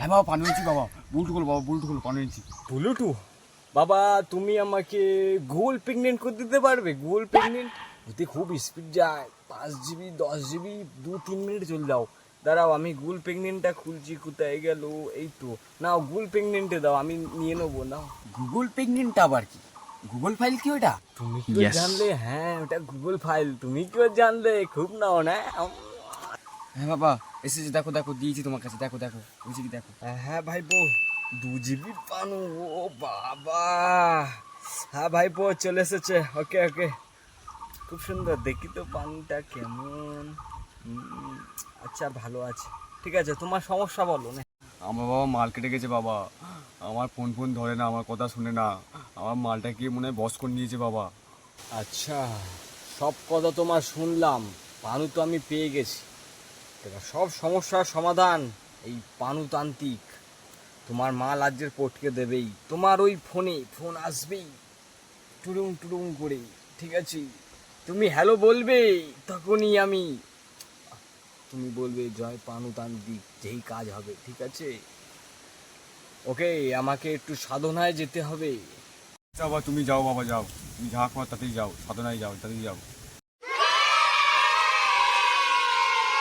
হ্যাঁ বাবা পানি এনেছি বাবা, বুলটু খোলো বাবা, বুলটু খোলো, পানি এনেছি। বুলুটু বাবা, তুমি আমাকে গুগল প্রেগনেন্ট করে দিতে পারবে? গুগল প্রেগনেন্ট ওতে খুব স্পিড যায়, 5 GB 10 GB 2-3 মিনিট চলে যাও। দাঁড়াও আমি গুগল প্রেগনেন্টটা খুলছি, কোথায় গেল? এই তো, নাও গুগল প্রেগনেন্টে দাও, আমি নিয়ে নেবো, নাও। গুগল প্রেগনেন্ট আবার কি? গুগল ফাইল কি ওটা? তুমি কি করে জানলে? হ্যাঁ ওটা গুগল ফাইল, তুমি কি করে জানলে? খুব নাও না। হ্যাঁ বাবা এসেছে, দেখো দেখো দিয়েছি তোমার কাছে, দেখো দেখো বুঝি কি দেখো। হ্যাঁ ভাইপো, 2 GB পানু, ও বাবা। হ্যাঁ ভাইপো চলে এসেছে, ওকে ওকে, খুব সুন্দর। দেখি তো পানিটা কেমন। আচ্ছা ভালো আছে, ঠিক আছে, তোমার সমস্যা বলো না। আমার বাবা মাল কেটে গেছে বাবা, আমার ফোন ফোন ধরে না, আমার কথা শুনে না, আমার মালটা কি মনে হয় বস করে নিয়েছে বাবা। আচ্ছা, সব কথা তোমার শুনলাম, পানু তো আমি পেয়ে গেছি। এবার সব সমস্যার সমাধান এই পানুতান্ত্রিক তোমার মাল আজকের পটকে দেবেই, তোমার ওই ফোনে ফোন আসবেই টুডুং টুডুং করে, ঠিক আছে? তুমি হ্যালো বলবে, তখনই আমি, তুমি বলবে জয় পানুতান্ত্রিক, যেই কাজ হবে, ঠিক আছে? ওকে, আমাকে একটু সাধনায় যেতে হবে। আচ্ছা বাবা তুমি যাও বাবা, যাও তুমি যা করার তাতেই যাও, সাধনায় যাও তাতেই যাও।